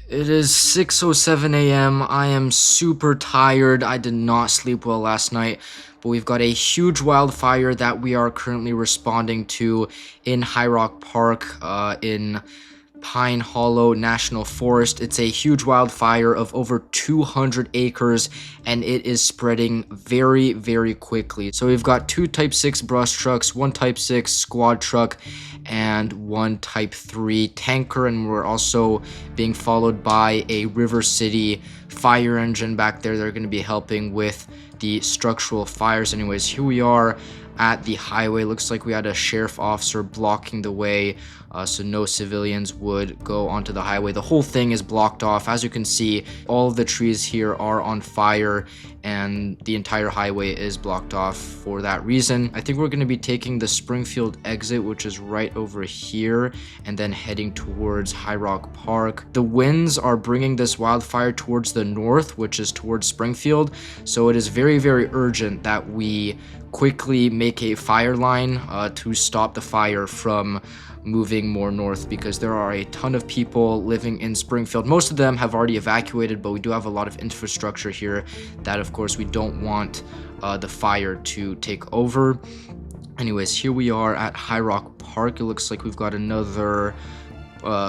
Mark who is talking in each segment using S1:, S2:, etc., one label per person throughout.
S1: It is 6:07 a.m. I am super tired. I did not sleep well last night, but we've got a huge wildfire that we are currently responding to in High Rock Park, in Pine Hollow National Forest. It's a huge wildfire of over 200 acres, and it is spreading very, very quickly. So we've got two Type 6 brush trucks, one Type 6 squad truck, and one Type 3 tanker, and we're also being followed by a River City fire engine back there. They're going to be helping with the structural fires. Anyways, here we are at the highway. Looks like we had a sheriff officer blocking the way, so no civilians would go onto the highway. The whole thing is blocked off. As you can see, all of the trees here are on fire, and the entire highway is blocked off for that reason. I think we're going to be taking the Springfield exit, which is right over here, and then heading towards High Rock Park. The winds are bringing this wildfire towards the north, which is towards Springfield, so it is very, very urgent that we quickly make a fire line to stop the fire from moving more north, because there are a ton of people living in Springfield. Most of them have already evacuated, but we do have a lot of infrastructure here that, of course, we don't want the fire to take over. Anyways, here we are at High Rock Park. It looks like we've got another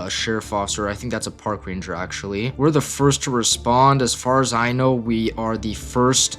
S1: sheriff officer. I think that's a park ranger, actually. We're the first to respond. As far as I know, we are the first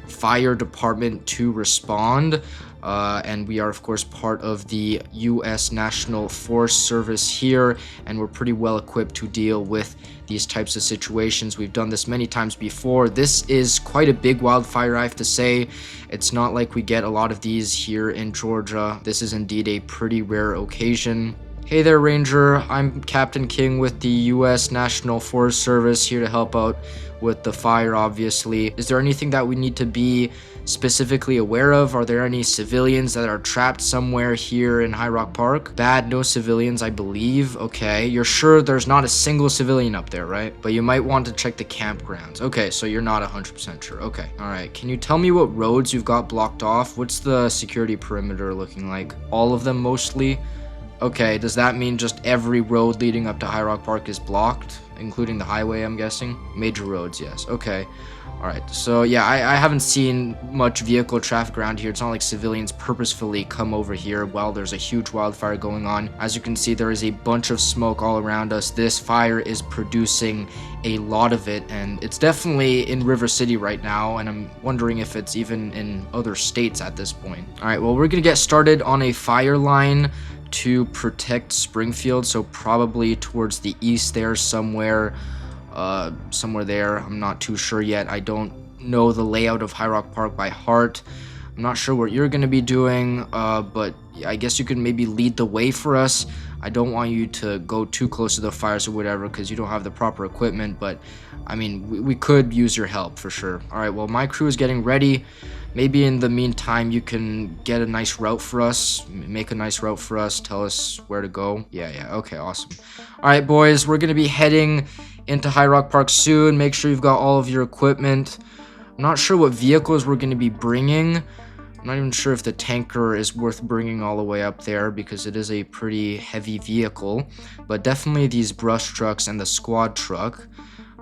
S1: fire department to respond, and we are, of course, part of the U.S. National Forest Service here, and we're pretty well equipped to deal with these types of situations. We've done this many times before. This is quite a big wildfire, I have to say. It's not like we get a lot of these here in Georgia. This is indeed a pretty rare occasion. Hey there, Ranger. I'm Captain King with the U.S. National Forest Service, here to help out with the fire, obviously. Is there anything that we need to be specifically aware of? Are there any civilians that are trapped somewhere here in High Rock Park? Bad, no civilians, I believe. Okay, you're sure there's not a single civilian up there, right? But you might want to check the campgrounds. Okay, so you're not 100% sure. Okay, all right. Can you tell me what roads you've got blocked off? What's the security perimeter looking like? All of them, mostly? Okay, does that mean just every road leading up to High Rock Park is blocked, including the highway, I'm guessing? Major roads, yes. Okay. All right. So, yeah, I haven't seen much vehicle traffic around here. It's not like civilians purposefully come over here while there's a huge wildfire going on. As you can see, there is a bunch of smoke all around us. This fire is producing a lot of it, and it's definitely in River City right now, and I'm wondering if it's even in other states at this point. All right, well, we're going to get started on a fire line to protect Springfield, so probably towards the east there somewhere there. I'm not too sure yet. I don't know the layout of High Rock Park by heart. I'm not sure what you're going to be doing, but I guess you can maybe lead the way for us. I don't want you to go too close to the fires or whatever, because you don't have the proper equipment, but I mean, we could use your help for sure. All right, well, my crew is getting ready. Maybe in the meantime, you can get a nice route for us, make a nice route for us, tell us where to go. Yeah, okay, awesome. All right, boys, we're going to be heading into High Rock Park soon. Make sure you've got all of your equipment. I'm not sure what vehicles we're going to be bringing. I'm not even sure if the tanker is worth bringing all the way up there, because it is a pretty heavy vehicle, but definitely these brush trucks and the squad truck.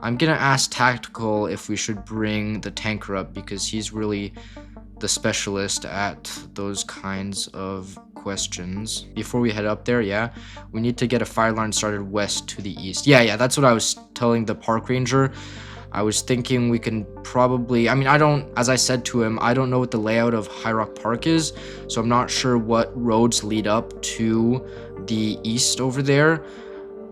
S1: I'm gonna ask Tactical if we should bring the tanker up, because he's really the specialist at those kinds of questions. Before we head up there, yeah, we need to get a fire line started west to the east. Yeah, that's what I was telling the park ranger. I was thinking we can probably, I mean, as I said to him, I don't know what the layout of High Rock Park is, so I'm not sure what roads lead up to the east over there.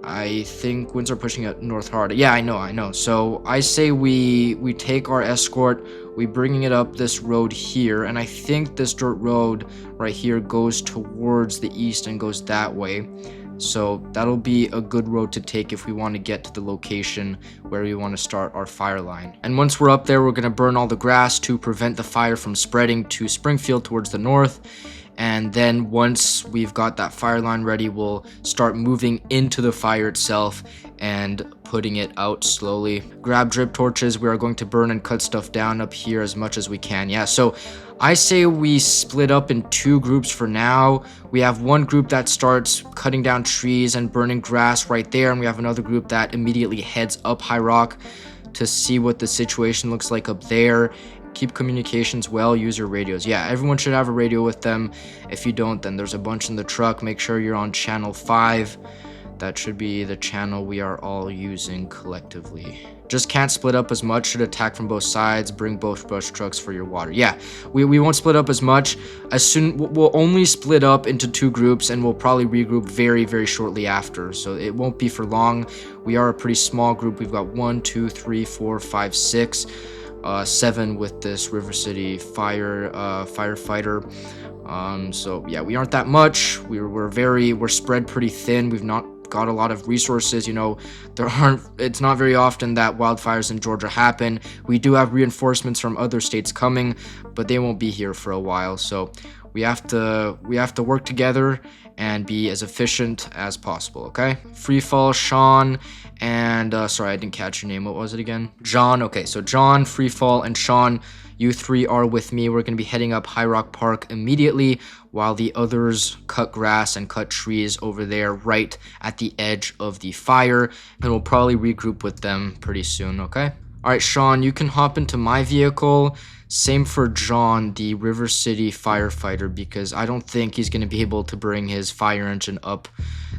S1: I think winds are pushing it north hard. Yeah, I know. So I say we take our escort, we bringing it up this road here, and I think this dirt road right here goes towards the east and goes that way. So that'll be a good road to take if we want to get to the location where we want to start our fire line. And once we're up there, we're going to burn all the grass to prevent the fire from spreading to Springfield towards the north. And then once we've got that fire line ready, we'll start moving into the fire itself and putting it out slowly. Grab drip torches. We are going to burn and cut stuff down up here as much as we can. Yeah, so I say we split up in 2 groups for now. We have one group that starts cutting down trees and burning grass right there, and we have another group that immediately heads up High Rock to see what the situation looks like up there. Keep communications well, use your radios. Yeah, everyone should have a radio with them. If you don't, then there's a bunch in the truck. Make sure you're on channel 5. That should be the channel we are all using collectively. Just can't split up as much. Should attack from both sides. Bring both brush trucks for your water. Yeah, we won't split up as much. We'll only split up into 2 groups, and we'll probably regroup very, very shortly after. So it won't be for long. We are a pretty small group. We've got 1, 2, 3, 4, 5, 6, 7 with this River City firefighter. So yeah, we aren't that much. We're spread pretty thin. We've not got a lot of resources. You know, it's not very often that wildfires in Georgia happen. We do have reinforcements from other states coming, but they won't be here for a while. So we have to work together and be as efficient as possible. Okay, free fall, Sean, and sorry, I didn't catch your name. What was it again? John. Okay, so John, free fall, and Sean, you 3 are with me. We're going to be heading up High Rock Park immediately while the others cut grass and cut trees over there right at the edge of the fire. And we'll probably regroup with them pretty soon, okay? All right, Sean, you can hop into my vehicle. Same for John, the River City firefighter, because I don't think he's going to be able to bring his fire engine up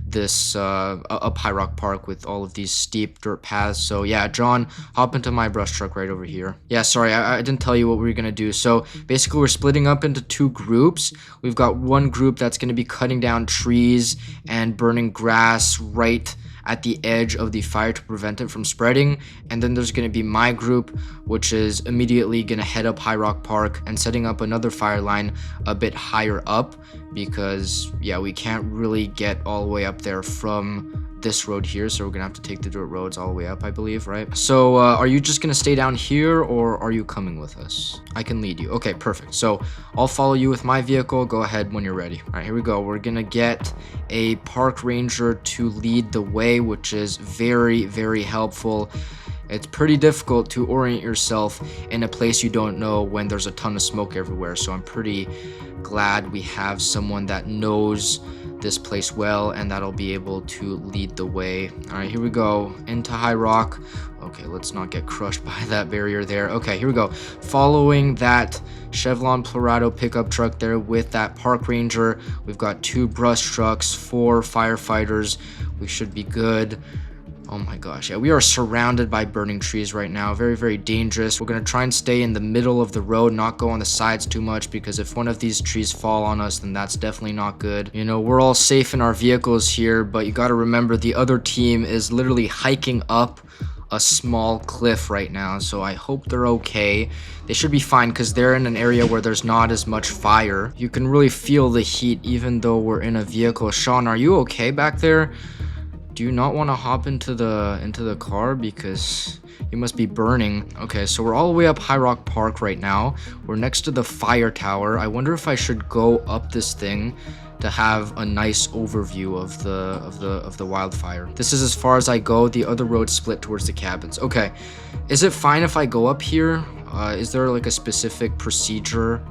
S1: this up High Rock Park with all of these steep dirt paths. So yeah, John, hop into my brush truck right over here. Yeah, sorry, I didn't tell you what we were gonna do. So basically we're splitting up into 2 groups. We've got one group that's gonna be cutting down trees and burning grass right at the edge of the fire to prevent it from spreading. And then there's going to be my group, which is immediately going to head up High Rock Park and setting up another fire line a bit higher up, because yeah, we can't really get all the way up there from this road here, so we're gonna have to take the dirt roads all the way up, I believe, right? So are you just gonna stay down here, or are you coming with us? I can lead you. Okay, perfect. So I'll follow you with my vehicle. Go ahead when you're ready. All right, here we go. We're gonna get a park ranger to lead the way, which is very, very helpful. It's pretty difficult to orient yourself in a place you don't know when there's a ton of smoke everywhere, so I'm pretty glad we have someone that knows this place well and that'll be able to lead the way. All right, here we go into High Rock. Okay, let's not get crushed by that barrier there. Okay, here we go. Following that Chevron Plurado pickup truck there with that park ranger, we've got 2 brush trucks, 4 firefighters. We should be good. Oh my gosh, yeah, we are surrounded by burning trees right now. Very, very dangerous. We're gonna try and stay in the middle of the road, not go on the sides too much, because if one of these trees fall on us, then that's definitely not good. You know, we're all safe in our vehicles here, but you gotta remember the other team is literally hiking up a small cliff right now, so I hope they're okay. They should be fine because they're in an area where there's not as much fire. You can really feel the heat even though we're in a vehicle. Sean, are you okay back there? Do you not want to hop into the car because you must be burning? Okay, so we're all the way up High Rock Park right now. We're next to the fire tower. I wonder if I should go up this thing to have a nice overview of the wildfire. This is as far as I go. The other road split towards the cabins. Okay, is it fine if I go up here? Is there like a specific procedure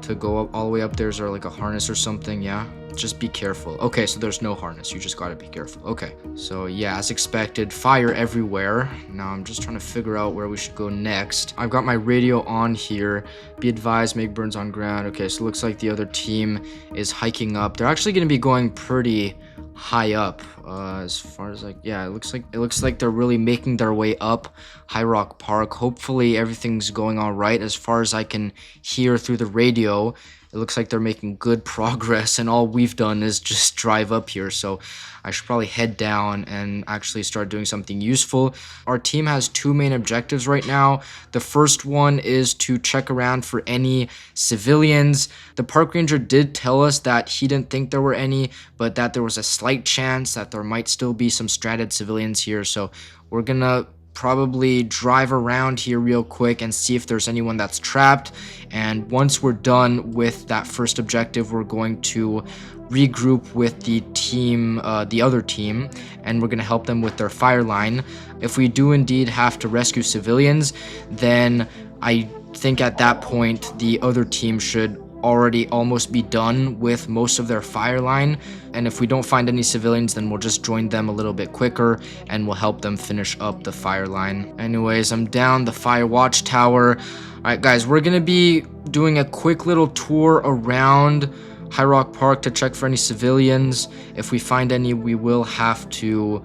S1: to go up all the way up there? Is there like a harness or something? Yeah, just be careful. Okay, so there's no harness, you just gotta be careful. Okay, so yeah, as expected, fire everywhere. Now I'm just trying to figure out where we should go next. I've got my radio on here. Be advised, make burns on ground. Okay, so it looks like the other team is hiking up. They're actually gonna be going pretty high up, as far as like, yeah, it looks like they're really making their way up High Rock Park. Hopefully everything's going all right as far as I can hear through the radio. It looks like they're making good progress, and all we've done is just drive up here, so I should probably head down and actually start doing something useful. Our team has 2 main objectives right now. The first one is to check around for any civilians. The park ranger did tell us that he didn't think there were any, but that there was a slight chance that there might still be some stranded civilians here, so we're gonna probably drive around here real quick and see if there's anyone that's trapped. And once we're done with that first objective, we're going to regroup with the team, the other team, and we're going to help them with their fire line. If we do indeed have to rescue civilians, then I think at that point the other team should already almost be done with most of their fire line, and if we don't find any civilians, then we'll just join them a little bit quicker and we'll help them finish up the fire line. Anyways, I'm down the fire watchtower. All right guys, we're gonna be doing a quick little tour around High Rock Park to check for any civilians. If we find any, we will have to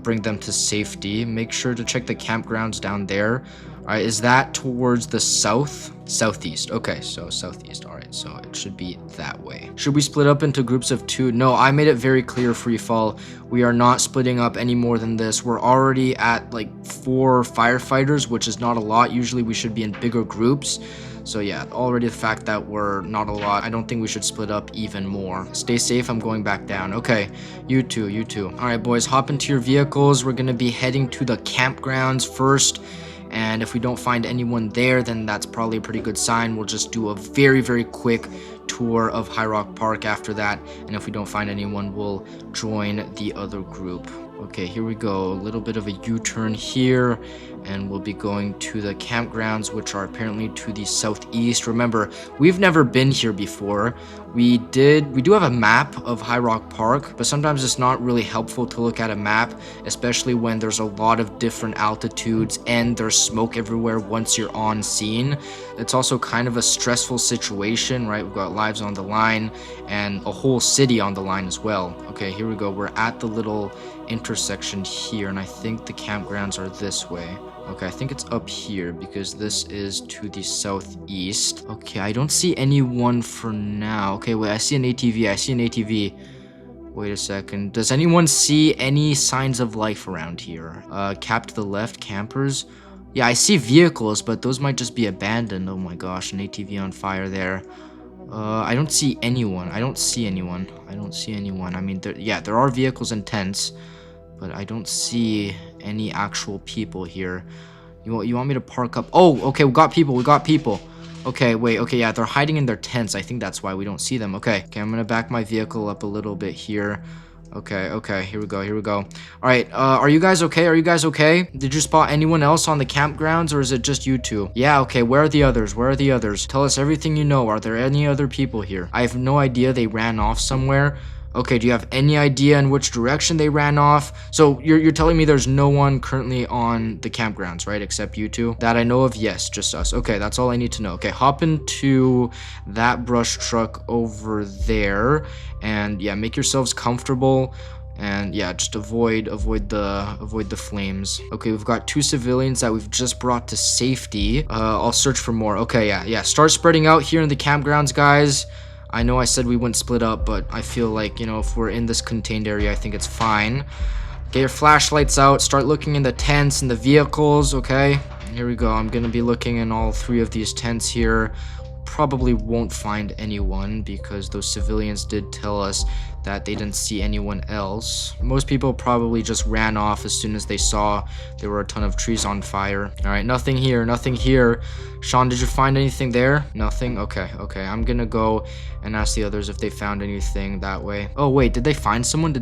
S1: bring them to safety. Make sure to check the campgrounds down there. All right, is that towards the southeast? Okay, so southeast. All right, so it should be that way. Should we split up into groups of 2? No, I made it very clear, free fall. We are not splitting up any more than this. We're already at like 4 firefighters, which is not a lot. Usually we should be in bigger groups. So yeah, already the fact that we're not a lot, I don't think we should split up even more. Stay safe, I'm going back down. Okay, you too. All right, boys, hop into your vehicles. We're gonna be heading to the campgrounds first. And if we don't find anyone there, then that's probably a pretty good sign. We'll just do a very, very quick tour of High Rock Park after that. And if we don't find anyone, we'll join the other group. Okay, here we go. A little bit of a U-turn here, and we'll be going to the campgrounds, which are apparently to the southeast. Remember, we've never been here before. We do have a map of High Rock Park, but sometimes it's not really helpful to look at a map, especially when there's a lot of different altitudes and there's smoke everywhere once you're on scene. It's also kind of a stressful situation, right? We've got lives on the line and a whole city on the line as well. Okay, here we go. We're at the little intersection here, and I think the campgrounds are this way. Okay, I think it's up here because this is to the southeast. Okay, I don't see anyone for now. Okay, wait, I see an ATV. Wait a second. Does anyone see any signs of life around here? Cap to the left, campers. Yeah, I see vehicles, but those might just be abandoned. Oh my gosh, an ATV on fire there. I don't see anyone. I mean, there are vehicles and tents, but I don't see any actual people here. You want me to park up? Oh, okay, we got people. Okay, wait, okay, yeah, they're hiding in their tents. I think that's why we don't see them. Okay, I'm gonna back my vehicle up a little bit here. Okay, here we go. All right, are you guys okay? Did you spot anyone else on the campgrounds, or is it just you two? Yeah, okay, where are the others? Tell us everything you know. Are there any other people here? I have no idea. They ran off somewhere. Okay, do you have any idea in which direction they ran off? So you're telling me there's no one currently on the campgrounds, right? Except you two? That I know of, yes, just us. Okay, that's all I need to know. Okay, hop into that brush truck over there, and yeah, make yourselves comfortable. And yeah, just avoid the flames. Okay, we've got 2 civilians that we've just brought to safety. I'll search for more. Okay, yeah. Start spreading out here in the campgrounds, guys. I know I said we wouldn't split up, but I feel like, if we're in this contained area, I think it's fine. Get your flashlights out. Start looking in the tents and the vehicles, okay? Here we go. I'm gonna be looking in all 3 of these tents here. Probably won't find anyone because those civilians did tell us that they didn't see anyone else. Most people probably just ran off as soon as they saw there were a ton of trees on fire. All right, nothing here. Sean, did you find anything there? Nothing? Okay. I'm gonna go and ask the others if they found anything that way. Oh, wait, did they find someone?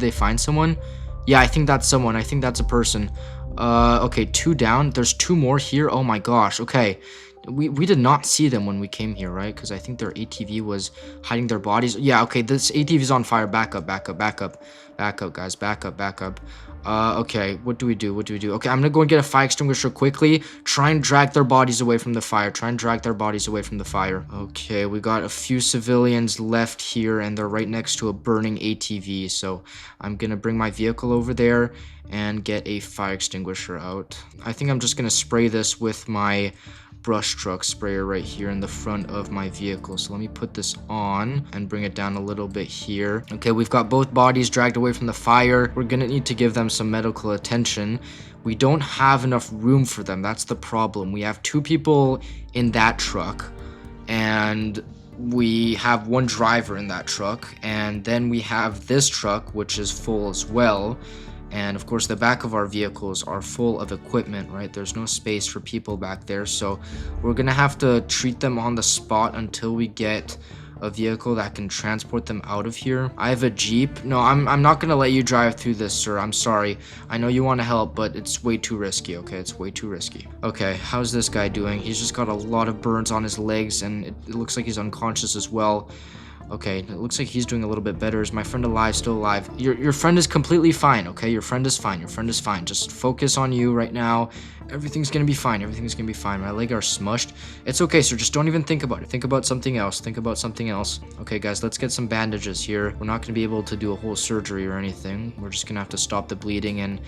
S1: Yeah, I think that's someone. I think that's a person. Okay, 2 down. There's 2 more here. Oh my gosh, okay. We did not see them when we came here, right? Because I think their ATV was hiding their bodies. Yeah, okay, this ATV is on fire. Back up, guys. Back up. Okay, what do we do? Okay, I'm gonna go and get a fire extinguisher quickly. Try and drag their bodies away from the fire. Okay, we got a few civilians left here, and they're right next to a burning ATV. So I'm gonna bring my vehicle over there and get a fire extinguisher out. I think I'm just gonna spray this with my brush truck sprayer right here in the front of my vehicle. So let me put this on and bring it down a little bit here. Okay, we've got both bodies dragged away from the fire. We're gonna need to give them some medical attention. We don't have enough room for them. That's the problem. We have 2 people in that truck, and we have 1 driver in that truck, and then we have this truck, which is full as well. And of course, the back of our vehicles are full of equipment, right? There's no space for people back there. So we're going to have to treat them on the spot until we get a vehicle that can transport them out of here. I have a Jeep. No, I'm not going to let you drive through this, sir. I'm sorry. I know you want to help, but it's way too risky, okay? It's way too risky. Okay, how's this guy doing? He's just got a lot of burns on his legs, and it looks like he's unconscious as well. Okay, it looks like he's doing a little bit better. Is my friend alive? Still alive? Your friend is completely fine, okay? Your friend is fine. Your friend is fine. Just focus on you right now. Everything's gonna be fine. Everything's gonna be fine. My leg are smushed. It's okay, sir. Just don't even think about it. Think about something else. Think about something else. Okay, guys, let's get some bandages here. We're not gonna be able to do a whole surgery or anything. We're just gonna have to stop the bleeding and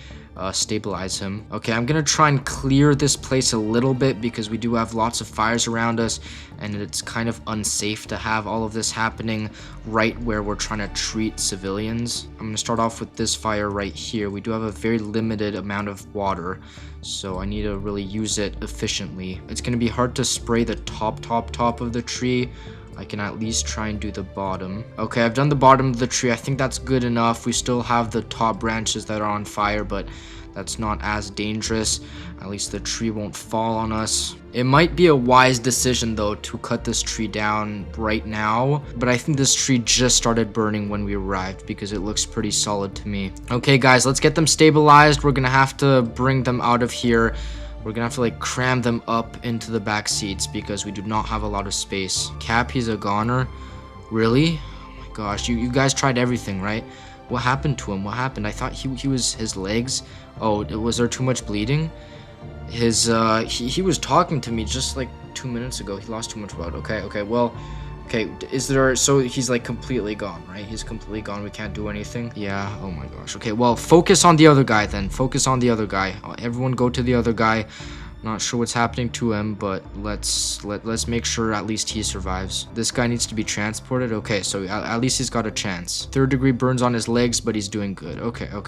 S1: stabilize him. Okay, I'm gonna try and clear this place a little bit because we do have lots of fires around us, and it's kind of unsafe to have all of this happening right where we're trying to treat civilians. I'm gonna start off with this fire right here. We do have a very limited amount of water, so I need to really use it efficiently. It's gonna be hard to spray the top of the tree. I can at least try and do the bottom. Okay, I've done the bottom of the tree. I think that's good enough. We still have the top branches that are on fire, but that's not as dangerous. At least the tree won't fall on us. It might be a wise decision though to cut this tree down right now, but I think this tree just started burning when we arrived because it looks pretty solid to me. Okay guys, let's get them stabilized. We're gonna have to bring them out of here. We're gonna have to like cram them up into the back seats because we do not have a lot of space. Cap, he's a goner. Really? Oh my gosh, you guys tried everything, right? What happened to him? What happened? I thought he was his legs. Oh, was there too much bleeding? He was talking to me just like 2 minutes ago. He lost too much blood. Okay, well, okay, so he's like completely gone, right? He's completely gone. We can't do anything. Yeah, oh my gosh. Okay, well, focus on the other guy then. Focus on the other guy. Everyone go to the other guy. Not sure what's happening to him, but let's make sure at least he survives. This guy needs to be transported. Okay, so at least he's got a chance. 3rd degree burns on his legs, but he's doing good. Okay. All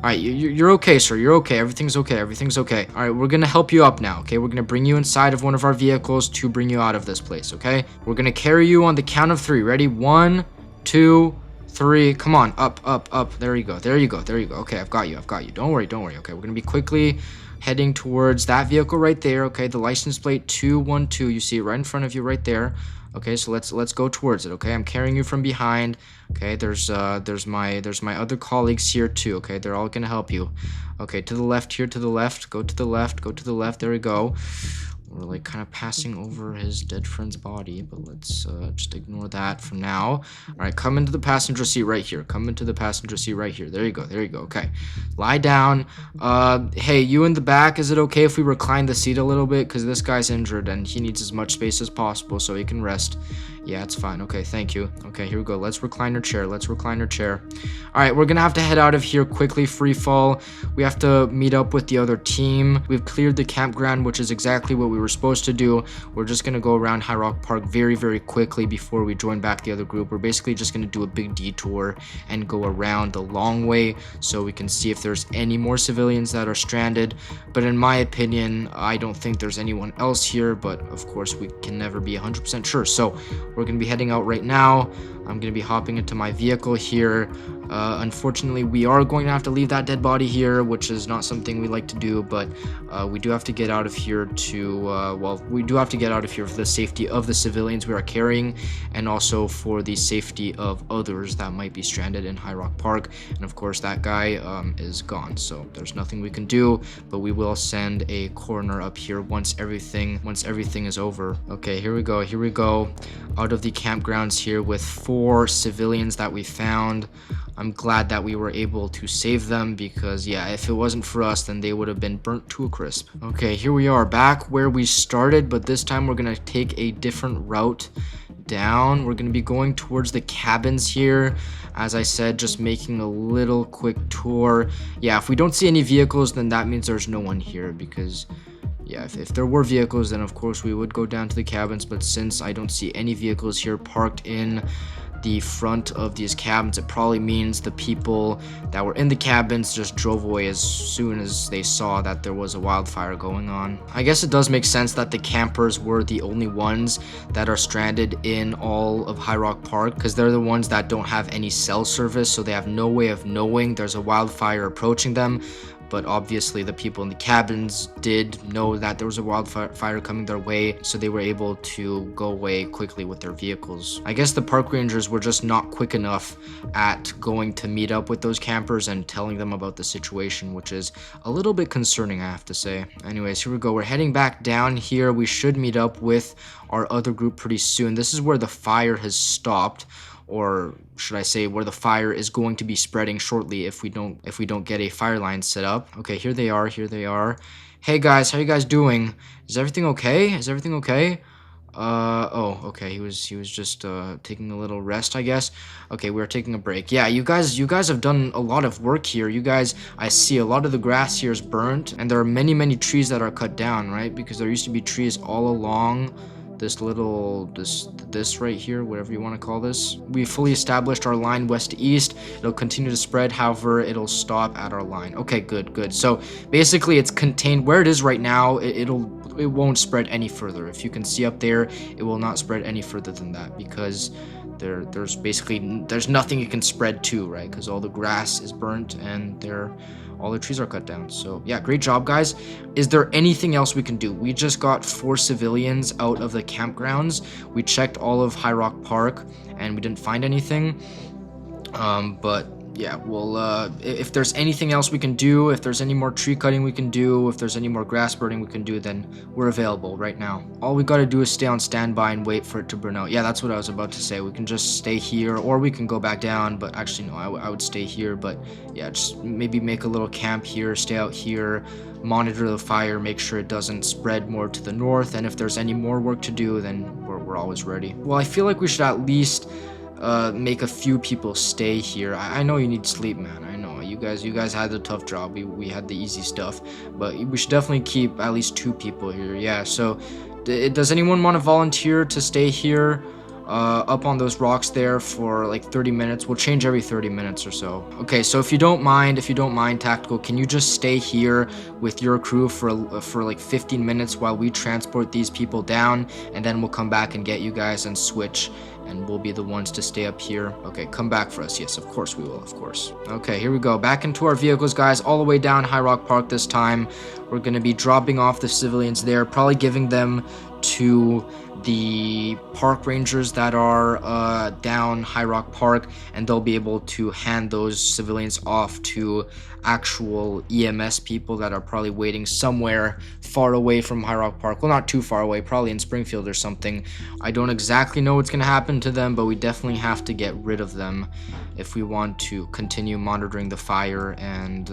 S1: right, you're okay, sir. You're okay. Everything's okay. Everything's okay. All right, we're gonna help you up now. Okay, we're gonna bring you inside of one of our vehicles to bring you out of this place. Okay, we're gonna carry you on the count of 3. Ready? 1, 2, 3. Come on, up. There you go. Okay, I've got you. Don't worry. Okay, we're gonna be quickly heading towards that vehicle right there. Okay, the license plate 212. You see it right in front of you right there. Okay, so let's go towards it. Okay, I'm carrying you from behind. Okay, there's my other colleagues here too. Okay, they're all gonna help you. Okay, to the left here, to the left. Go to the left. There we go. We're like kind of passing over his dead friend's body, but let's just ignore that for now. All right, come into the passenger seat right here. There you go. Okay, lie down. Hey, you in the back, is it okay if we recline the seat a little bit? Because this guy's injured and he needs as much space as possible so he can rest. Yeah, it's fine. Okay, thank you. Okay, here we go. Let's recline her chair. All right, we're gonna have to head out of here quickly. Free fall. We have to meet up with the other team. We've cleared the campground, which is exactly what we were supposed to do. We're just gonna go around High Rock Park very quickly before we join back the other group. We're basically just gonna do a big detour and go around the long way so we can see if there's any more civilians that are stranded. But in my opinion, I don't think there's anyone else here, but of course we can never be 100% sure. So we're gonna be heading out right now. I'm gonna be hopping into my vehicle here. Unfortunately, we are going to have to leave that dead body here, which is not something we like to do, but we do have to get out of here we do have to get out of here for the safety of the civilians we are carrying, and also for the safety of others that might be stranded in High Rock Park. And of course, that guy is gone, so there's nothing we can do, but we will send a coroner up here once everything is over. Okay, here we go. Out of the campgrounds here with 4 civilians that we found. I'm glad that we were able to save them because, yeah, if it wasn't for us, then they would have been burnt to a crisp. Okay, here we are back where we started, but this time we're going to take a different route down. We're going to be going towards the cabins here. As I said, just making a little quick tour. Yeah, if we don't see any vehicles, then that means there's no one here because... yeah, if there were vehicles, then of course we would go down to the cabins, but since I don't see any vehicles here parked in the front of these cabins, it probably means the people that were in the cabins just drove away as soon as they saw that there was a wildfire going on. I guess it does make sense that the campers were the only ones that are stranded in all of High Rock Park, because they're the ones that don't have any cell service, so they have no way of knowing there's a wildfire approaching them. But obviously the people in the cabins did know that there was a wildfire coming their way, so they were able to go away quickly with their vehicles. I guess the park rangers were just not quick enough at going to meet up with those campers and telling them about the situation, which is a little bit concerning, I have to say. Anyways, here we go. We're heading back down here. We should meet up with our other group pretty soon. This is where the fire has stopped, or should I say where the fire is going to be spreading shortly if we don't get a fire line set up. Okay, here they are. Hey guys, how you guys doing? Is everything okay? Oh, okay. He was just taking a little rest, I guess. Okay, we're taking a break. Yeah, you guys have done a lot of work here. You guys, I see a lot of the grass here is burnt, and there are many trees that are cut down, right? Because there used to be trees all along this right here, whatever you want to call this. We fully established our line west to east. It'll continue to spread, however, it'll stop at our line. Okay, good. So basically it's contained where it is right now. It won't spread any further. If you can see up there, it will not spread any further than that, because there's nothing it can spread to, right? Because all the grass is burnt and all the trees are cut down. So yeah, great job, guys. Is there anything else we can do? We just got 4 civilians out of the campgrounds. We checked all of High Rock Park and we didn't find anything. But yeah, well, if there's anything else we can do, if there's any more tree cutting we can do, if there's any more grass burning we can do, then we're available right now. All we gotta do is stay on standby and wait for it to burn out. Yeah, that's what I was about to say. We can just stay here, or we can go back down, but actually no, I would stay here. But yeah, just maybe make a little camp here, stay out here, monitor the fire, make sure it doesn't spread more to the north, and if there's any more work to do, then we're always ready. Well, I feel like we should at least make a few people stay here. I know you need sleep, man. I know you guys had the tough job. We had the easy stuff, but we should definitely keep at least 2 people here. Yeah, so does anyone want to volunteer to stay here up on those rocks there for like 30 minutes? We'll change every 30 minutes or so. Okay, so if you don't mind, Tactical, can you just stay here with your crew for like 15 minutes while we transport these people down, and then we'll come back and get you guys and switch, and we'll be the ones to stay up here. Okay, come back for us. Yes, of course we will, of course. Okay, here we go. Back into our vehicles, guys, all the way down High Rock Park this time. We're going to be dropping off the civilians there, probably giving them to the park rangers that are down High Rock Park, and they'll be able to hand those civilians off to actual EMS people that are probably waiting somewhere far away from High Rock Park. Well, not too far away, probably in Springfield or something. I don't exactly know what's going to happen to them, but we definitely have to get rid of them if we want to continue monitoring the fire and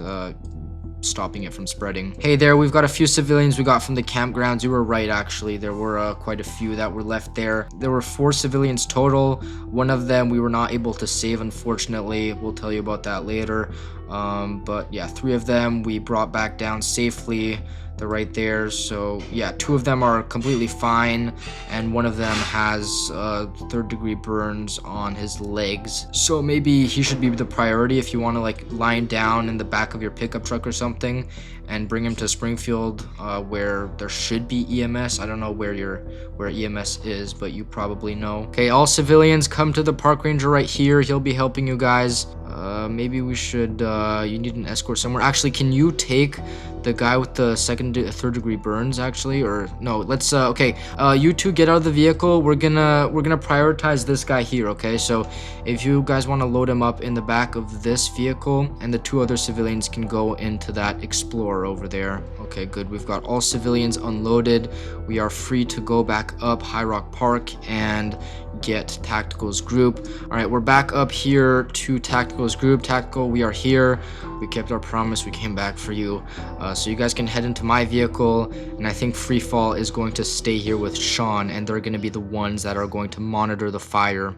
S1: stopping it from spreading. Hey there, we've got a few civilians we got from the campgrounds. You were right, actually. There were quite a few that were left there. There were 4 civilians total. One of them we were not able to save, unfortunately. We'll tell you about that later. But yeah, 3 of them we brought back down safely. They're right there. So yeah, 2 of them are completely fine, and one of them has 3rd-degree burns on his legs. So maybe he should be the priority if you want to like lie down in the back of your pickup truck or something and bring him to Springfield, where there should be EMS. I don't know where EMS is, but you probably know. Okay, all civilians come to the park ranger right here. He'll be helping you guys. Maybe we should, you need an escort somewhere. Actually, can you take the guy with the 3rd-degree burns, actually? Or no, let's, okay, you 2 get out of the vehicle. We're gonna prioritize this guy here, okay? So if you guys want to load him up in the back of this vehicle, and the 2 other civilians can go into that Explorer over there. Okay, good. We've got all civilians unloaded. We are free to go back up High Rock Park and get Tactical's group. All right, we're back up here to Tactical's group. Tactical, we are here. We kept our promise. We came back for you. So you guys can head into my vehicle, and I think Freefall is going to stay here with Sean, and they're going to be the ones that are going to monitor the fire.